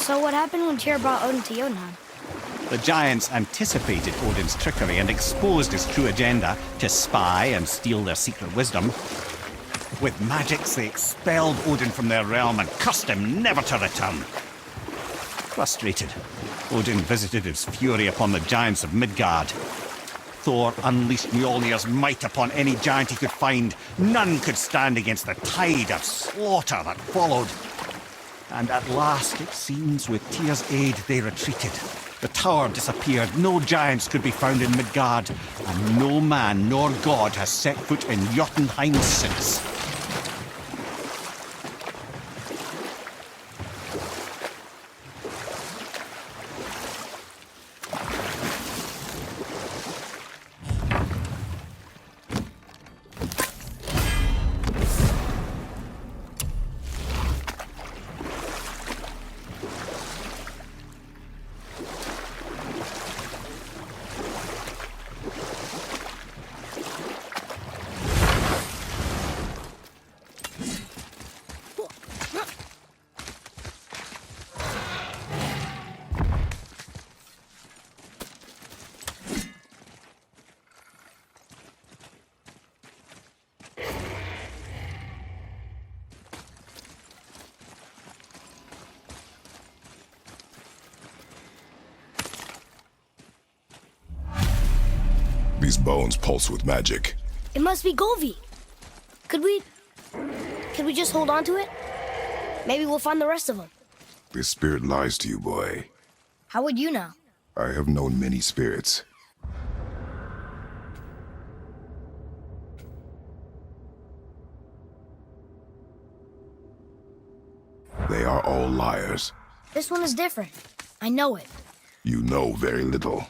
So what happened when Tyr brought Odin to Jotunheim? The giants anticipated Odin's trickery and exposed his true agenda to spy and steal their secret wisdom. With magics, they expelled Odin from their realm and cursed him never to return. Frustrated, Odin visited his fury upon the giants of Midgard. Thor unleashed Mjolnir's might upon any giant he could find. None could stand against the tide of slaughter that followed. And at last, it seems, with Tyr's aid, they retreated. The tower disappeared, no giants could be found in Midgard, and no man nor god has set foot in Jotunheim since. These bones pulse with magic. It must be Golvi. Could we just hold on to it? Maybe we'll find the rest of them. This spirit lies to you, boy. How would you know? I have known many spirits. They are all liars. This one is different. I know it. You know very little.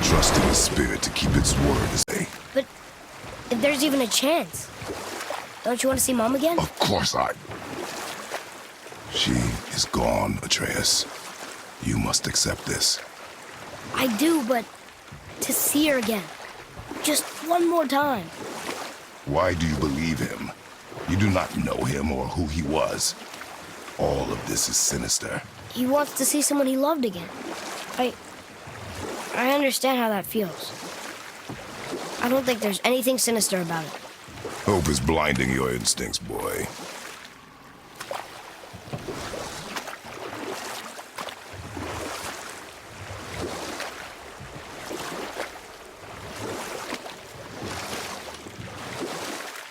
Trust in the spirit to keep its word, as they... But if there's even a chance, don't you want to see Mom again? Of course I... She is gone, Atreus. You must accept this. I do, but to see her again. Just one more time. Why do you believe him? You do not know him or who he was. All of this is sinister. He wants to see someone he loved again. I understand how that feels. I don't think there's anything sinister about it. Hope is blinding your instincts, boy.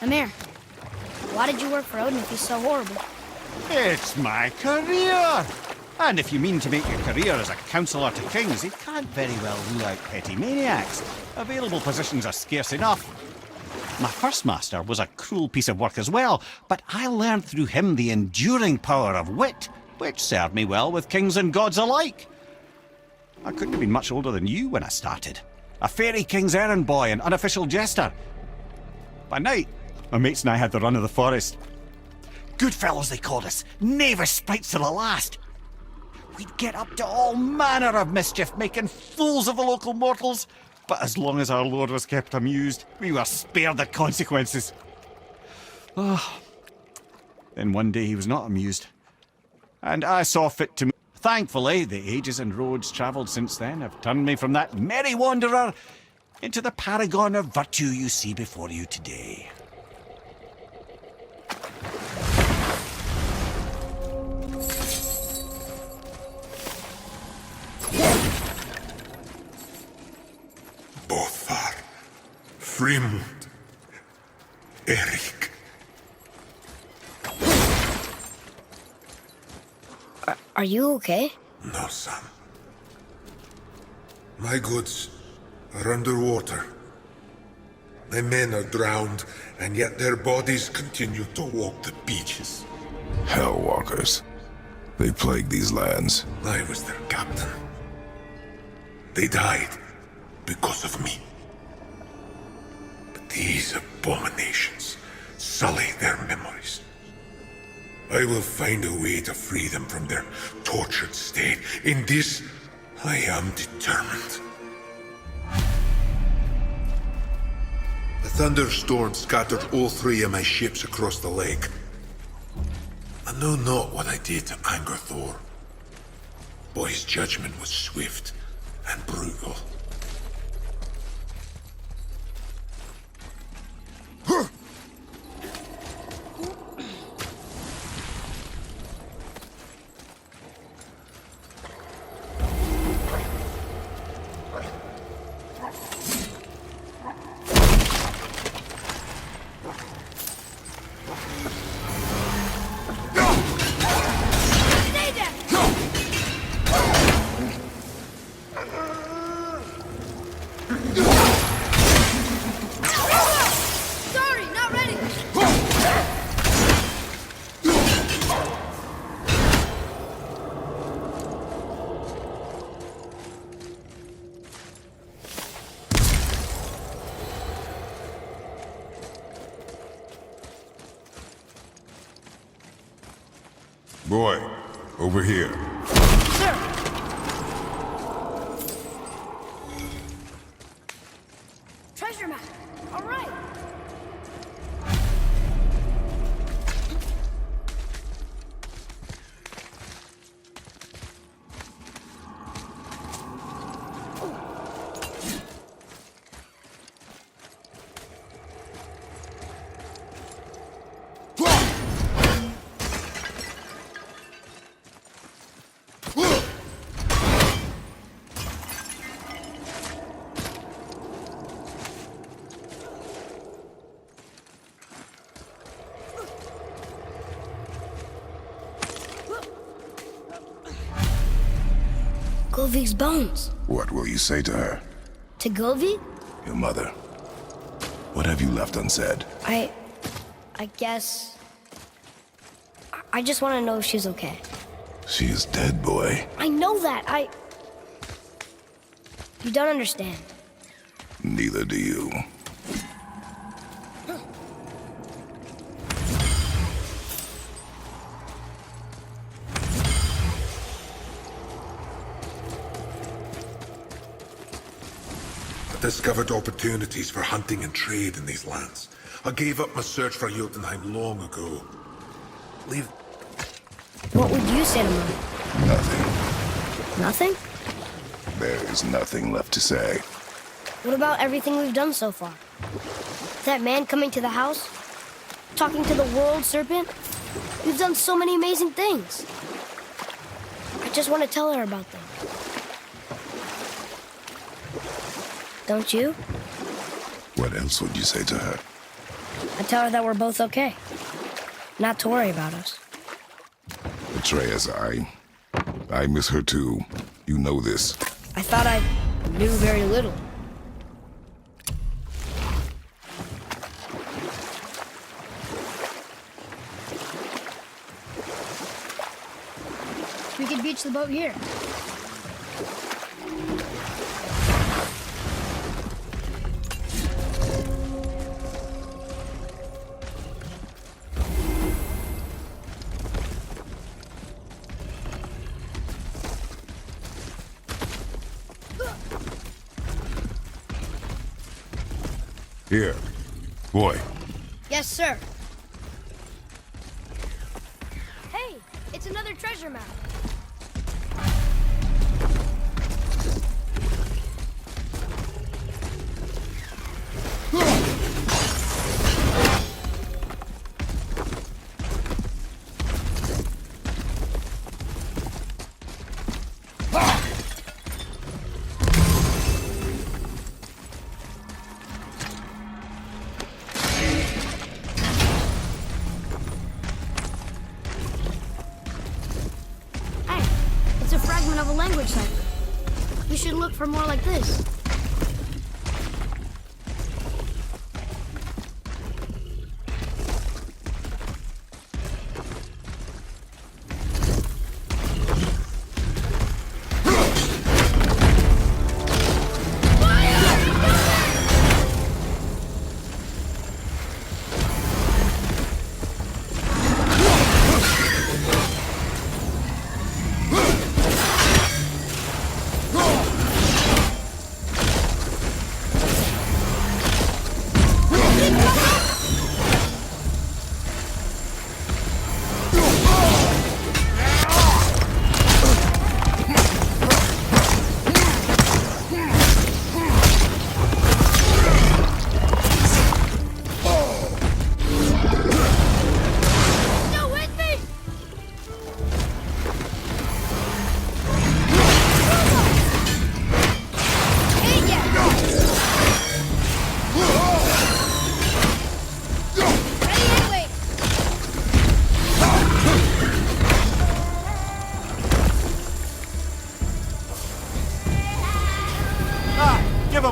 Amir, why did you work for Odin if he's so horrible? It's my career! And if you mean to make your career as a counsellor to kings, you can't very well rule out petty maniacs. Available positions are scarce enough. My first master was a cruel piece of work as well, but I learned through him the enduring power of wit, which served me well with kings and gods alike. I couldn't have been much older than you when I started. A fairy king's errand boy and unofficial jester. By night, my mates and I had the run of the forest. Good fellows they called us, knavish sprites to the last. We'd get up to all manner of mischief, making fools of the local mortals. But as long as our lord was kept amused, we were spared the consequences. Then one day he was not amused, and I saw fit to... Thankfully, the ages and roads travelled since then have turned me from that merry wanderer into the paragon of virtue you see before you today. Bothar, Frimund, Erik. Are you okay? No, son. My goods are underwater. My men are drowned, and yet their bodies continue to walk the beaches. Hellwalkers. They plague these lands. I was their captain. They died because of me. But these abominations sully their memories. I will find a way to free them from their tortured state. In this, I am determined. A thunderstorm scattered all 3 of my ships across the lake. I know not what I did to anger Thor, but his judgment was swift and brutal. Sorry, not ready. Boy, over here. Sir. Treasure map. All right. Govig's bones. What will you say to her? To Govig? Your mother. What have you left unsaid? I guess... I just want to know if she's okay. She is dead, boy. I know that. You don't understand. Neither do you. I discovered opportunities for hunting and trade in these lands. I gave up my search for Jotunheim long ago. Leave... What would you say to Mom? Nothing. Nothing? There is nothing left to say. What about everything we've done so far? That man coming to the house? Talking to the world serpent? We've done so many amazing things. I just want to tell her about them. Don't you? What else would you say to her? I tell her that we're both okay. Not to worry about us. Atreus, I miss her too. You know this. I thought I knew very little. We could beach the boat here. Here. Boy. Yes, sir. Hey, it's another treasure map. Of a language cipher. We should look for more like this.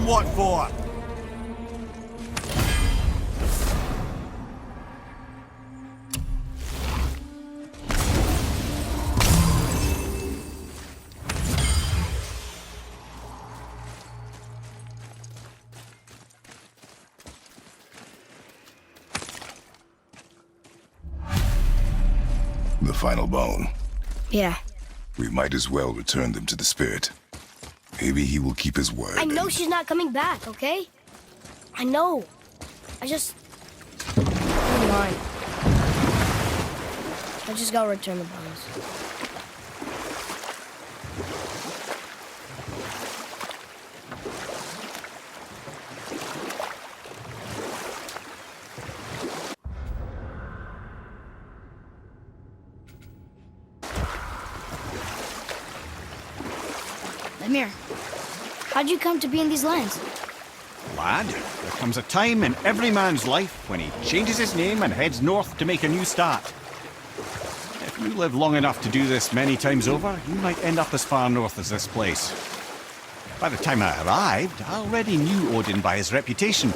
them what for! The final bone. Yeah. We might as well return them to the spirit. Maybe he will keep his word. I know and- she's not coming back, okay? I know. I just... Never mind. I just gotta return the bones. Lemire, how'd you come to be in these lands? Lad, there comes a time in every man's life when he changes his name and heads north to make a new start. If you live long enough to do this many times over, you might end up as far north as this place. By the time I arrived, I already knew Odin by his reputation,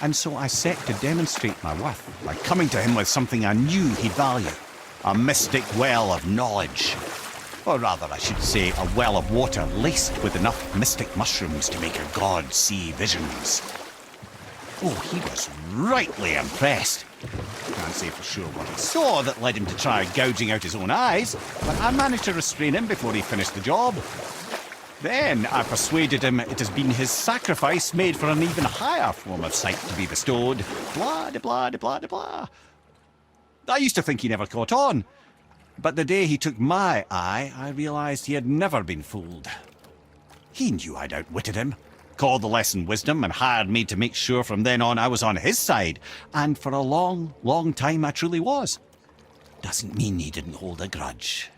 and so I set to demonstrate my worth by coming to him with something I knew he'd value. A mystic well of knowledge. Or rather, I should say, a well of water laced with enough mystic mushrooms to make a god see visions. Oh, he was rightly impressed. Can't say for sure what he saw that led him to try gouging out his own eyes, but I managed to restrain him before he finished the job. Then I persuaded him it has been his sacrifice made for an even higher form of sight to be bestowed. Blah, de blah, de blah, de blah. I used to think he never caught on. But the day he took my eye, I realized he had never been fooled. He knew I'd outwitted him, called the lesson wisdom, and hired me to make sure from then on I was on his side. And for a long, long time I truly was. Doesn't mean he didn't hold a grudge.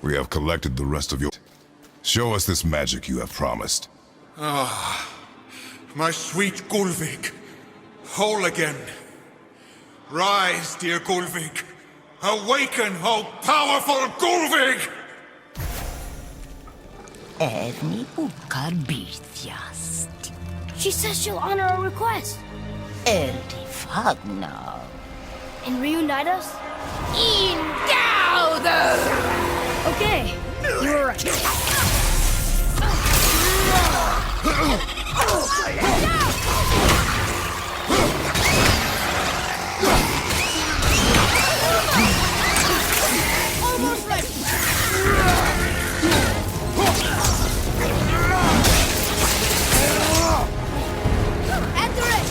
We have collected the rest of your... Show us this magic you have promised. My sweet Gulvik, whole again. Rise, dear Gulvik. Awaken, O powerful Gulvik! Erni bukar bitjast. She says she'll honor our request Erdi fagnar. and reunite us? Indauder! Okay, you were right. Almost ready! Enter it!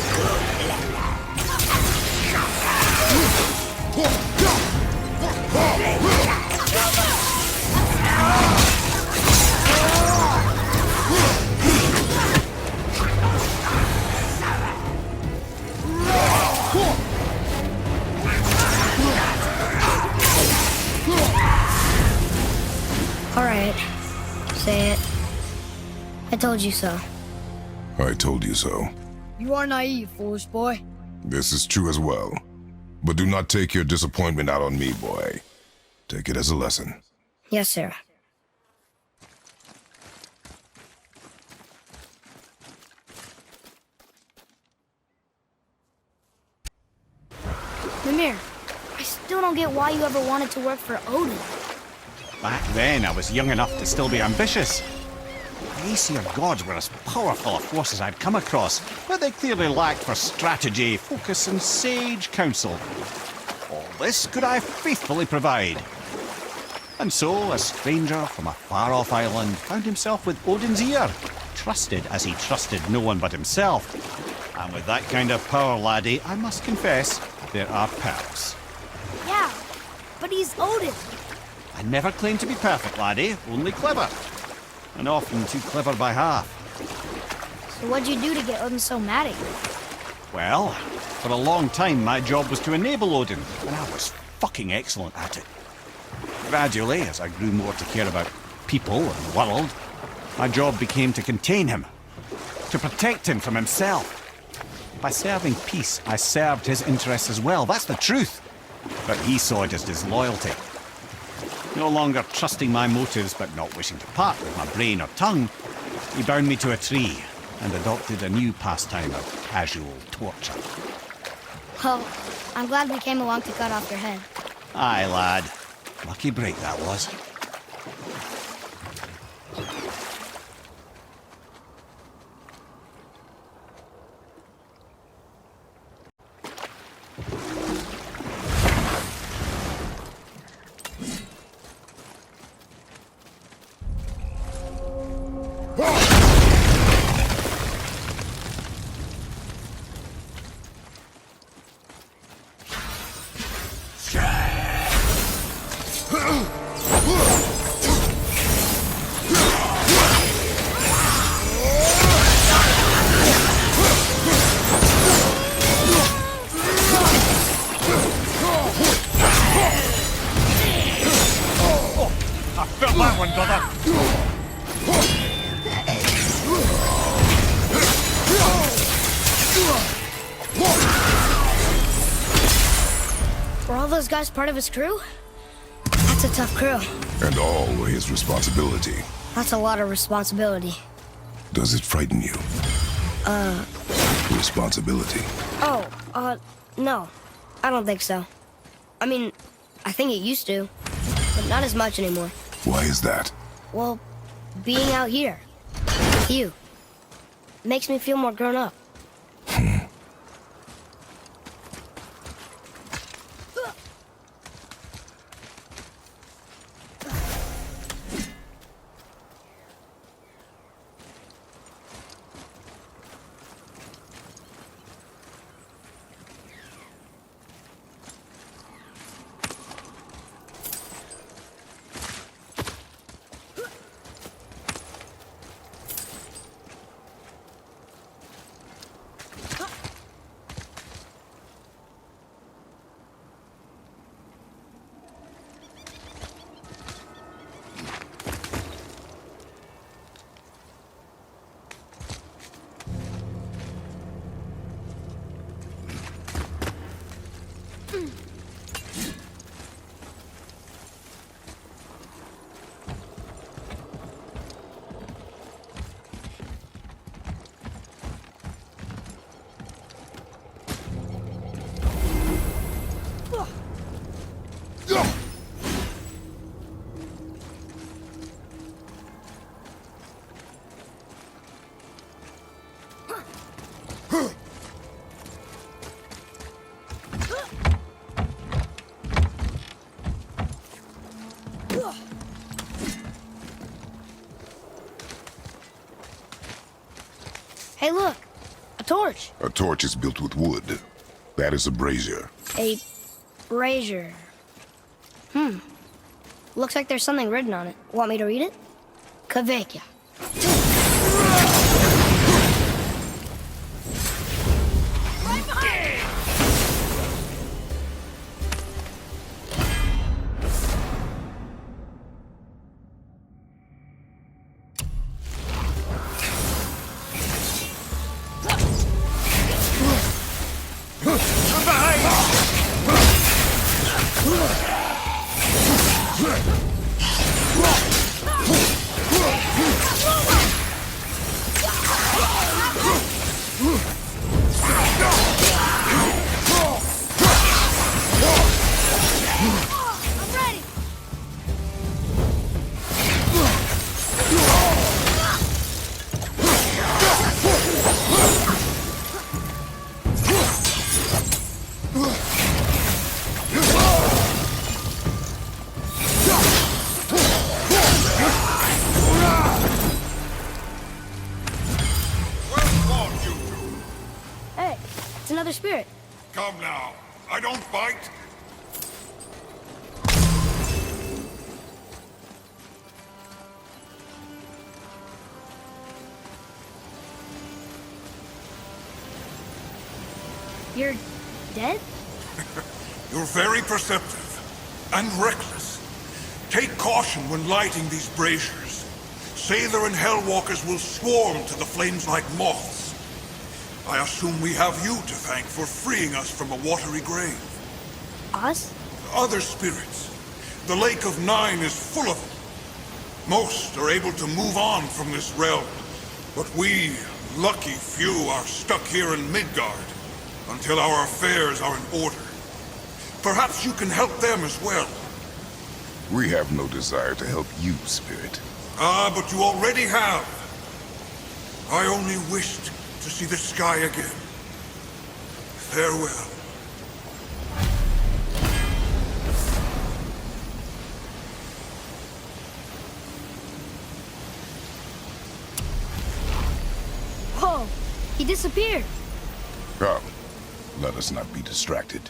All right, say it. I told you so. I told you so. You are naive, foolish boy. This is true as well. But do not take your disappointment out on me, boy. Take it as a lesson. Yes, sir. Mimir, I still don't get why you ever wanted to work for Odin. Back then, I was young enough to still be ambitious. The Aesir gods were as powerful a force as I'd come across, but they clearly lacked for strategy, focus, and sage counsel. All this could I faithfully provide. And so, a stranger from a far-off island found himself with Odin's ear, trusted as he trusted no one but himself. And with that kind of power, laddie, I must confess, there are perks. Yeah, but he's Odin. I never claimed to be perfect, laddie, only clever. And often too clever by half. So what'd you do to get Odin so mad at you? Well, for a long time my job was to enable Odin, and I was fucking excellent at it. Gradually, as I grew more to care about people and the world, my job became to contain him, to protect him from himself. By serving peace, I served his interests as well, that's the truth. But he saw it as disloyalty. No longer trusting my motives, but not wishing to part with my brain or tongue, he bound me to a tree and adopted a new pastime of casual torture. Well, I'm glad we came along to cut off your head. Aye, lad. Lucky break that was. I felt that one, brother. Were all those guys part of his crew? That's a tough crew. And all were his responsibility. That's a lot of responsibility. Does it frighten you? Responsibility. No. I don't think so. I mean, I think it used to, but not as much anymore. Why is that? Well, being out here, with you, makes me feel more grown up. Hey, look! A torch! A torch is built with wood. That is a brazier. A brazier. Looks like there's something written on it. Want me to read it? Kveikja. spirit. Come now. I don't bite. You're dead? You're very perceptive and reckless. Take caution when lighting these braziers. Sailor and Hellwalkers will swarm to the flames like moths. I assume we have you to thank for freeing us from a watery grave. Us? Other spirits. The Lake of Nine is full of them. Most are able to move on from this realm, but we, lucky few, are stuck here in Midgard until our affairs are in order. Perhaps you can help them as well. We have no desire to help you, Spirit. Ah, but you already have. I only wished to see the sky again. Farewell. Whoa! He disappeared. Come, let us not be distracted.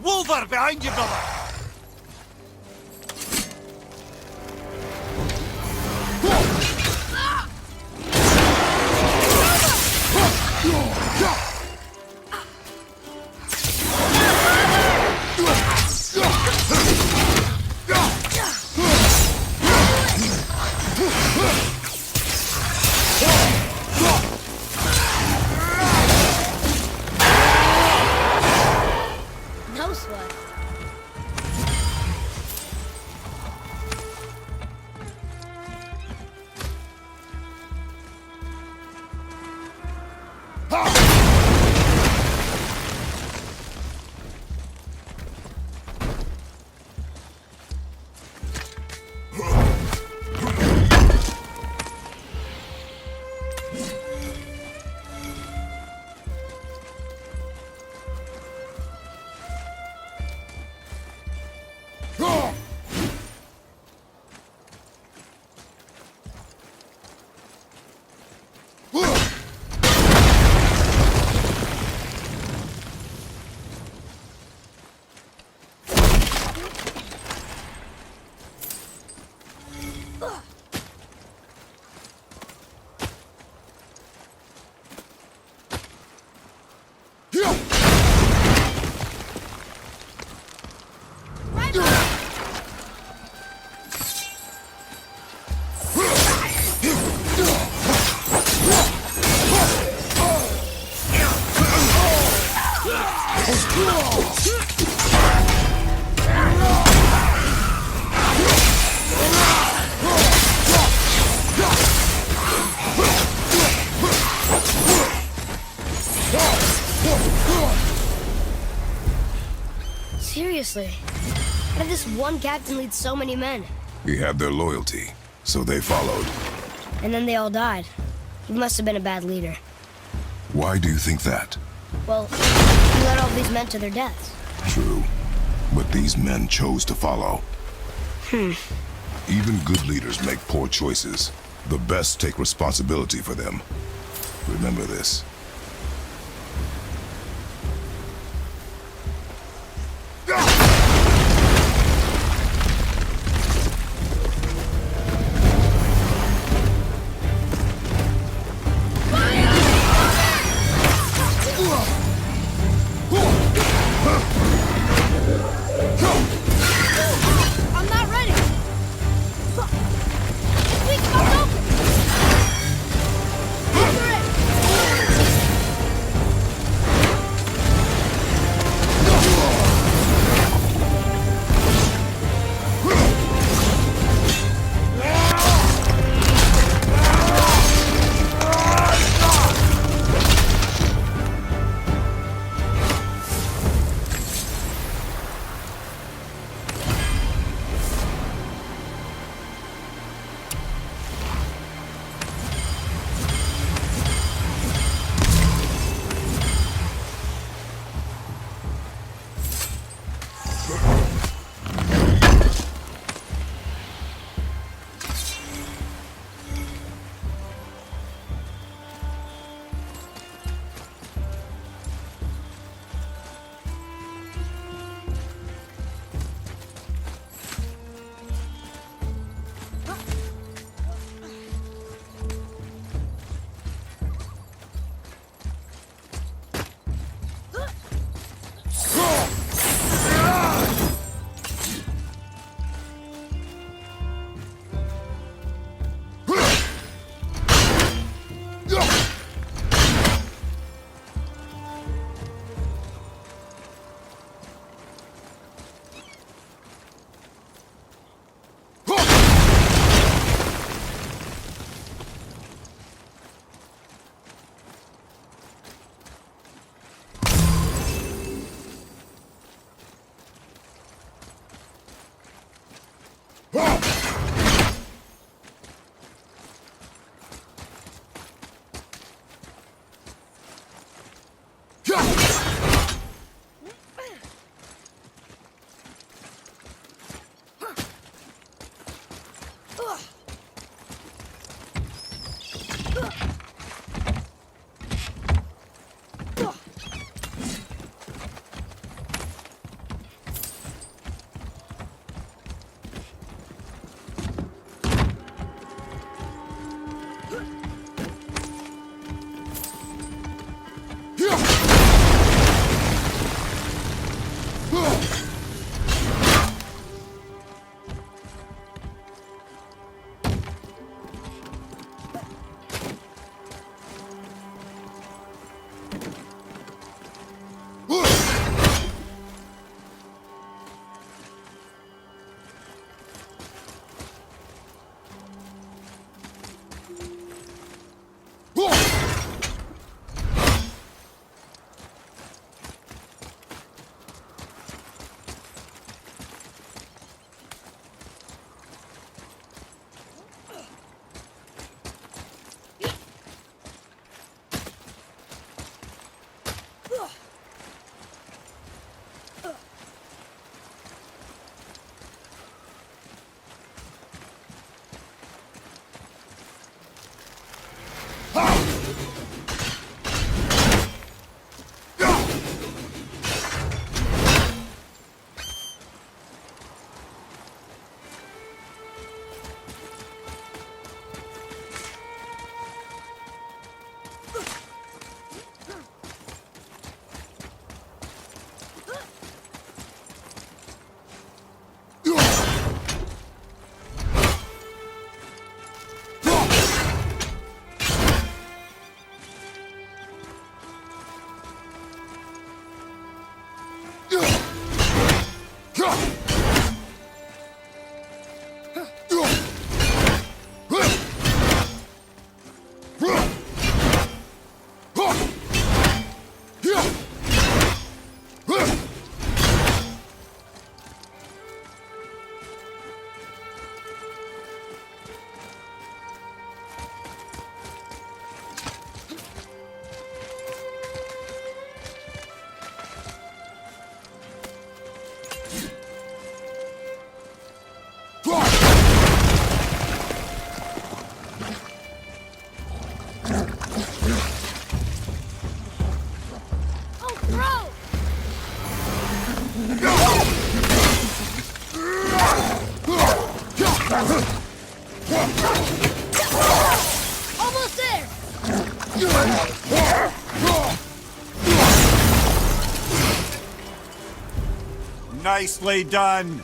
Wolver, behind you, brother! No sweat. Seriously, how did this one captain lead so many men? He had their loyalty, so they followed. And then they all died. He must have been a bad leader. Why do you think that? Well, he led all these men to their deaths. True, but these men chose to follow. Even good leaders make poor choices. The best take responsibility for them. Remember this. I'm not ready! Please, come open! Enter it! Nicely done.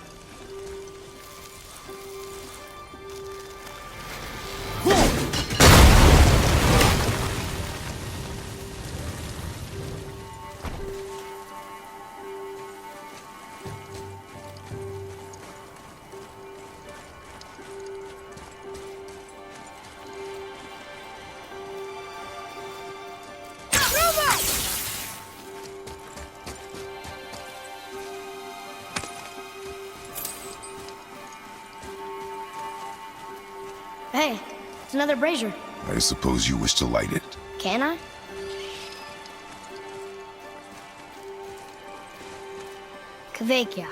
Hey, it's another brazier. I suppose you wish to light it. Can I? Kvekia.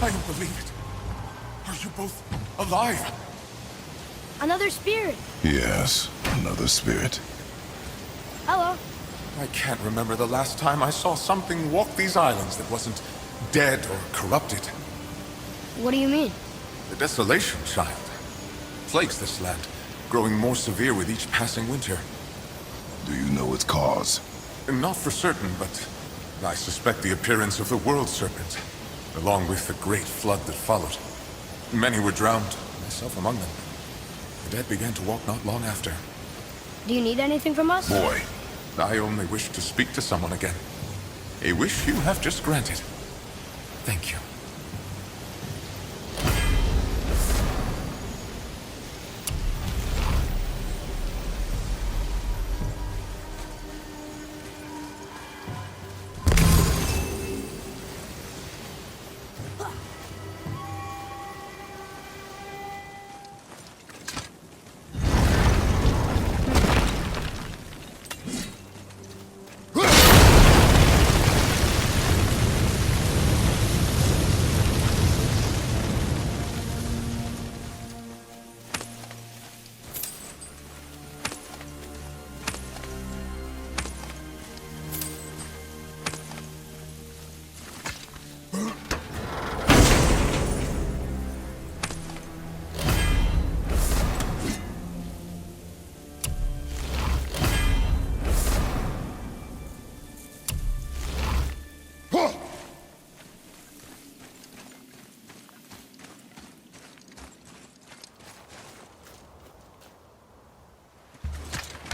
I don't believe it. Are you both alive? Another spirit. Yes, another spirit. Hello. I can't remember the last time I saw something walk these islands that wasn't dead or corrupted. What do you mean? The desolation, child. Plagues this land, growing more severe with each passing winter. Do you know its cause? Not for certain, but I suspect the appearance of the World Serpent, along with the great flood that followed. Many were drowned, myself among them. The dead began to walk not long after. Do you need anything from us? Boy, I only wish to speak to someone again. A wish you have just granted. Thank you.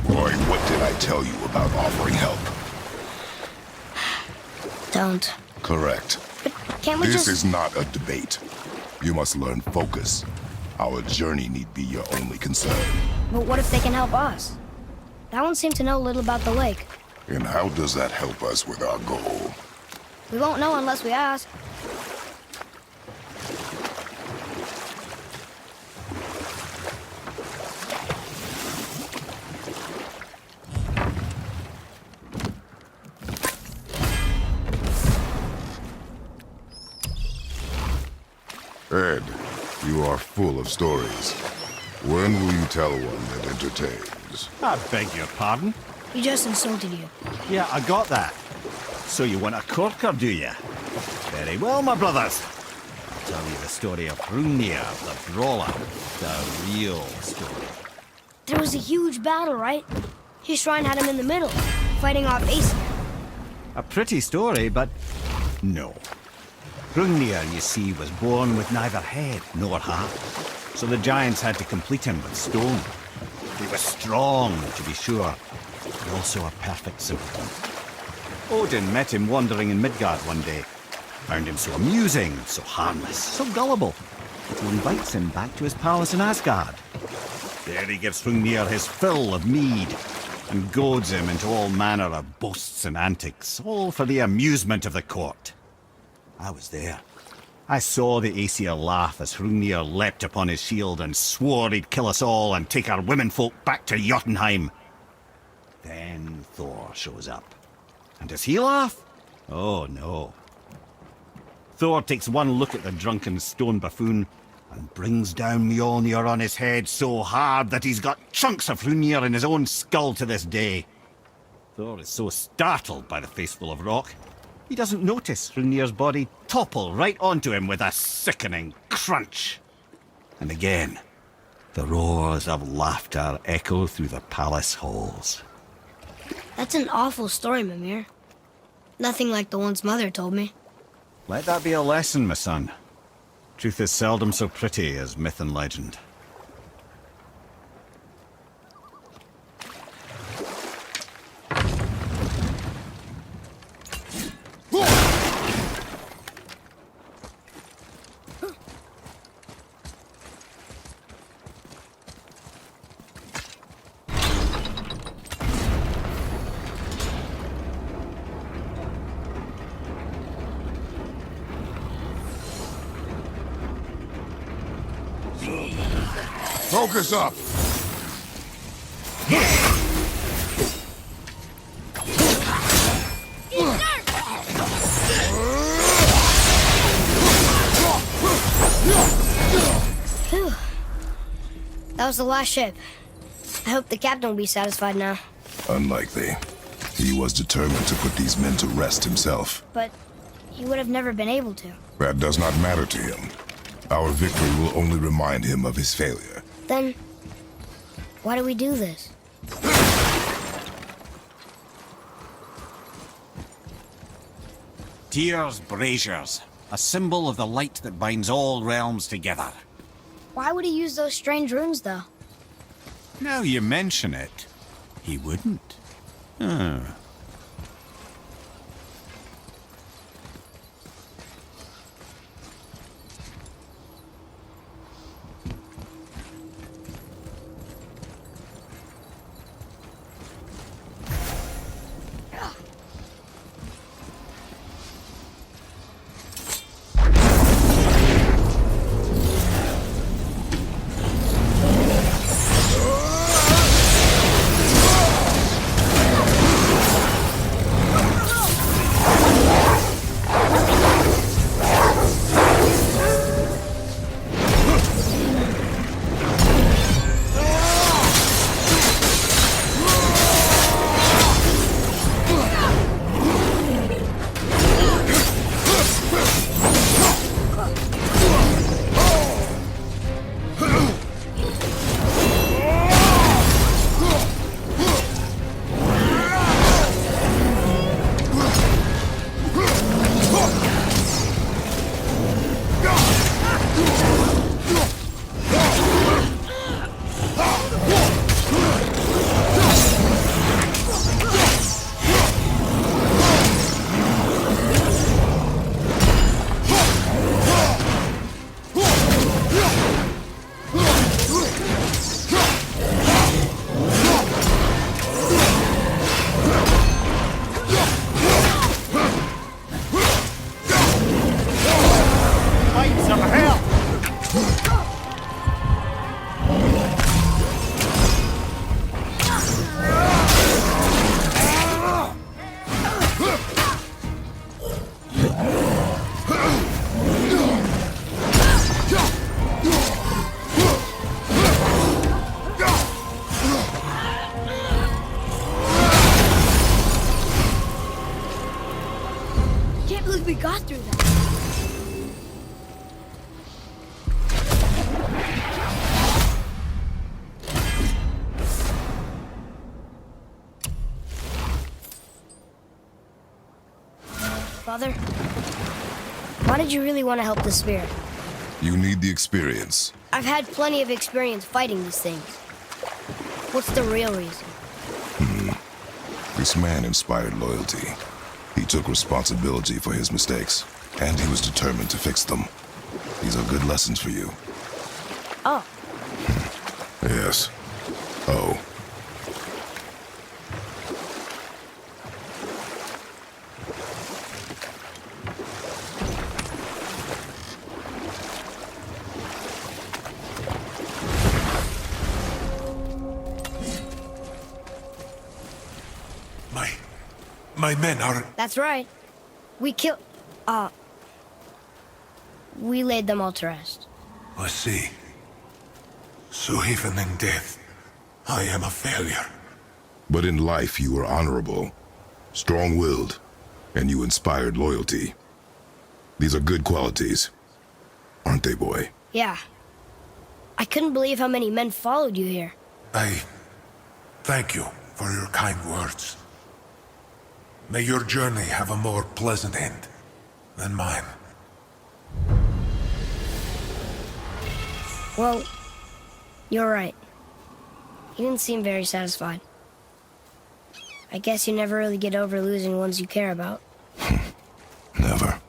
Boy, what did I tell you about offering help? Don't. Correct. But can't we This just... is not a debate. You must learn focus. Our journey need be your only concern. But what if they can help us? That one seemed to know little about the lake. And how does that help us with our goal? We won't know unless we ask. Ed, you are full of stories. When will you tell one that entertains? I beg your pardon? He just insulted you. Yeah, I got that. So you want a corker, do you? Very well, my brothers. I'll tell you the story of Hrungnir, the brawler. The real story. There was a huge battle, right? His shrine had him in the middle, fighting off Aesir. A pretty story, but no. Hrungnir, you see, was born with neither head nor heart, so the giants had to complete him with stone. He was strong, to be sure, but also a perfect simpleton. Odin met him wandering in Midgard one day. Found him so amusing, so harmless, so gullible, that he invites him back to his palace in Asgard. There he gives Hrungnir his fill of mead, and goads him into all manner of boasts and antics, all for the amusement of the court. I was there. I saw the Aesir laugh as Hrungnir leapt upon his shield and swore he'd kill us all and take our womenfolk back to Jotunheim. Then Thor shows up. And does he laugh? Oh, no. Thor takes one look at the drunken stone buffoon and brings down Mjolnir on his head so hard that he's got chunks of Hrungnir in his own skull to this day. Thor is so startled by the face full of rock, he doesn't notice Hrungnir's body topple right onto him with a sickening crunch. And again, the roars of laughter echo through the palace halls. That's an awful story, Mimir. Nothing like the ones Mother told me. Let that be a lesson, my son. Truth is seldom so pretty as myth and legend. Focus up! Phew. That was the last ship. I hope the captain will be satisfied now. Unlikely. He was determined to put these men to rest himself. But he would have never been able to. That does not matter to him. Our victory will only remind him of his failure. Then, why do we do this? Tyr's braziers, a symbol of the light that binds all realms together. Why would he use those strange runes, though? Now you mention it, he wouldn't. Huh. Father, why did you really want to help the spirit? You need the experience. I've had plenty of experience fighting these things. What's the real reason? This man inspired loyalty. He took responsibility for his mistakes, and he was determined to fix them. These are good lessons for you. Oh, Yes. Oh. My men are... that's right. We we laid them all to rest. I see. So even in death, I am a failure. But in life you were honorable, strong-willed, and you inspired loyalty. These are good qualities, aren't they, boy? Yeah. I couldn't believe how many men followed you here. I thank you for your kind words. May your journey have a more pleasant end than mine. Well, you're right. You didn't seem very satisfied. I guess you never really get over losing ones you care about. Never.